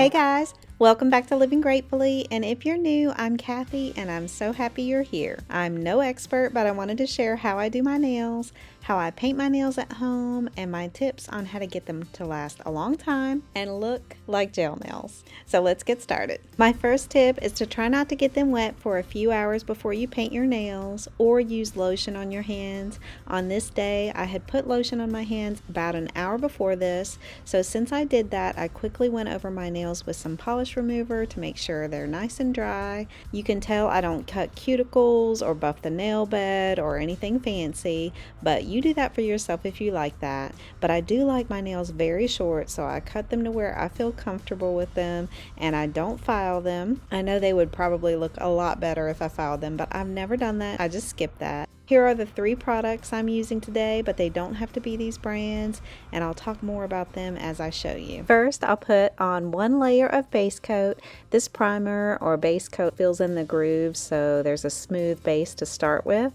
Hey guys, welcome back to Living Gratefully, and if you're new, I'm Cathy and I'm so happy you're here. I'm no expert, but I wanted to share how I do my nails, how I paint my nails at home, and my tips on how to get them to last a long time and look like gel nails. So let's get started. My first tip is to try not to get them wet for a few hours before you paint your nails or use lotion on your hands. On this day, I had put lotion on my hands about an hour before this, so since I did that, I quickly went over my nails with some polish remover to make sure they're nice and dry. You can tell I don't cut cuticles or buff the nail bed or anything fancy, but you do that for yourself if you like that. But I do like my nails very short, so I cut them to where I feel comfortable with them, and I don't file them. I know they would probably look a lot better if I filed them, but I've never done that. I just skip that. Here are the 3 products I'm using today, but they don't have to be these brands, and I'll talk more about them as I show you. First, I'll put on 1 layer of base coat. This primer or base coat fills in the grooves, so there's a smooth base to start with.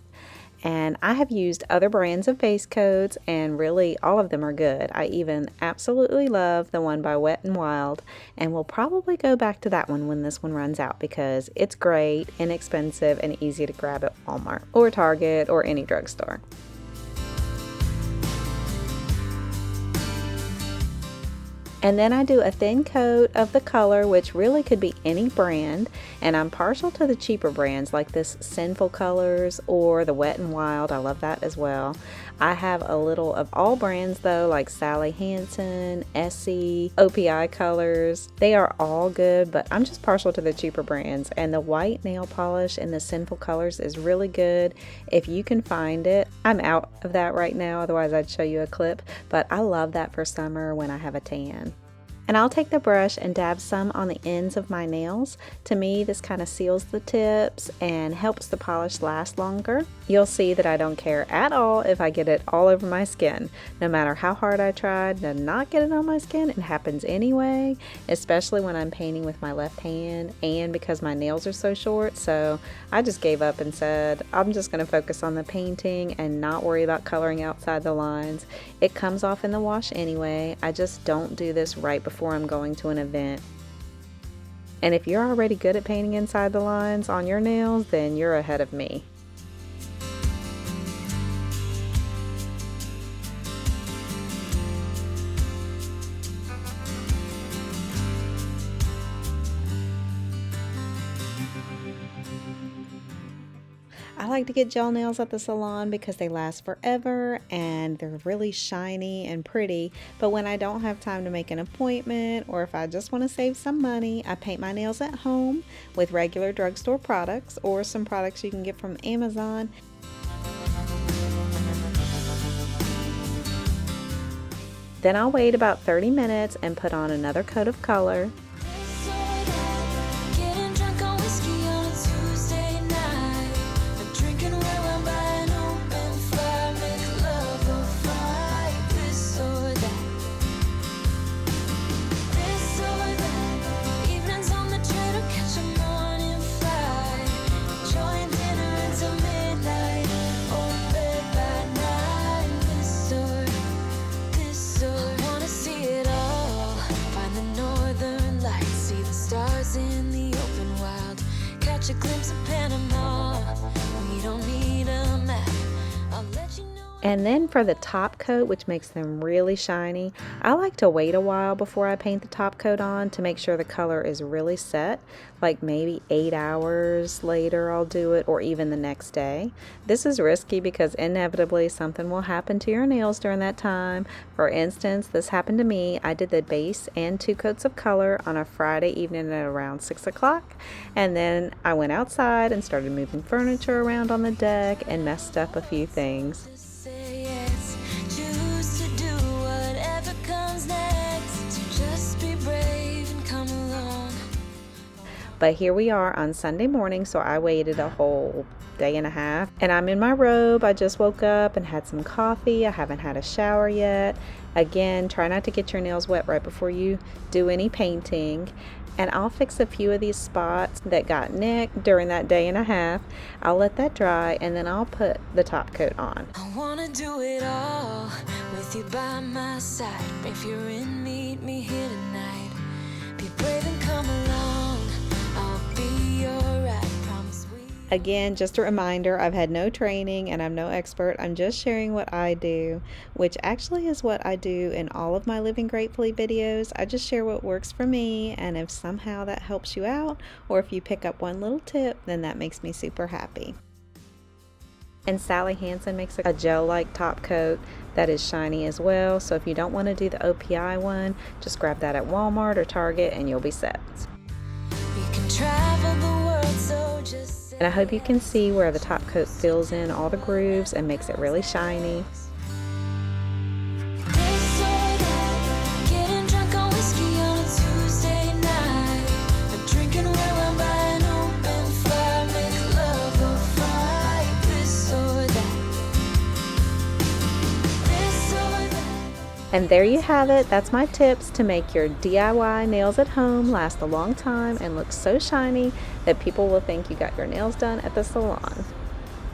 And I have used other brands of base coats, and really all of them are good. I even absolutely love the one by Wet n Wild, and we'll probably go back to that one when this one runs out because it's great, inexpensive, and easy to grab at Walmart or Target or any drugstore. And then I do a thin coat of the color, which really could be any brand, and I'm partial to the cheaper brands like this Sinful Colors or the Wet n Wild. I love that as well. I have a little of all brands though, like Sally Hansen, Essie, OPI Colors. They are all good, but I'm just partial to the cheaper brands, and the white nail polish in the Sinful Colors is really good if you can find it. I'm out of that right now, otherwise I'd show you a clip, but I love that for summer when I have a tan. And I'll take the brush and dab some on the ends of my nails. To me, this kind of seals the tips and helps the polish last longer. You'll see that I don't care at all if I get it all over my skin. No matter how hard I tried to not get it on my skin, it happens anyway, especially when I'm painting with my left hand and because my nails are so short. So I just gave up and said, I'm just going to focus on the painting and not worry about coloring outside the lines. It comes off in the wash anyway. I just don't do this right before I'm going to an event. And if you're already good at painting inside the lines on your nails, then you're ahead of me. I like to get gel nails at the salon because they last forever and they're really shiny and pretty, but when I don't have time to make an appointment or if I just want to save some money, I paint my nails at home with regular drugstore products or some products you can get from Amazon. Then I'll wait about 30 minutes and put on another coat of color. A glimpse of Panama. We don't need a map. I'll let you know. And then for the top coat, which makes them really shiny, I like to wait a while before I paint the top coat on to make sure the color is really set. Like maybe 8 hours later I'll do it, or even the next day. This is risky because inevitably something will happen to your nails during that time. For instance, this happened to me. I did the base and 2 coats of color on a Friday evening at around 6 o'clock, and then I went outside and started moving furniture around on the deck and messed up a few things. But here we are on Sunday morning, so I waited a whole day and a half. And I'm in my robe. I just woke up and had some coffee. I haven't had a shower yet. Again, try not to get your nails wet right before you do any painting. And I'll fix a few of these spots that got nicked during that day and a half. I'll let that dry and then I'll put the top coat on. I wanna do it all with you by my side. If you're in, meet me here tonight. Be brave Again, just a reminder, I've had no training and I'm no expert. I'm just sharing what I do, which actually is what I do in all of my Living Gratefully videos. I just share what works for me, and if somehow that helps you out, or if you pick up one little tip, then that makes me super happy. And Sally Hansen makes a gel-like top coat that is shiny as well. So if you don't want to do the OPI one, just grab that at Walmart or Target and you'll be set. And I hope you can see where the top coat fills in all the grooves and makes it really shiny. And there you have it. That's my tips to make your DIY nails at home last a long time and look so shiny that people will think you got your nails done at the salon.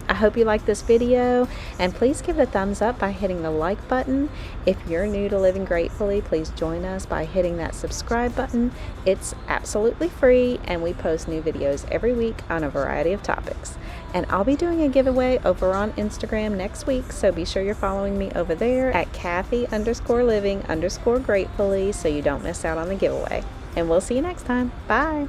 I hope you liked this video, and please give it a thumbs up by hitting the like button. If you're new to Living Gratefully, please join us by hitting that subscribe button. It's absolutely free, and we post new videos every week on a variety of topics. And I'll be doing a giveaway over on Instagram next week, so be sure you're following me over there at Cathy_living_gratefully so you don't miss out on the giveaway. And we'll see you next time. Bye!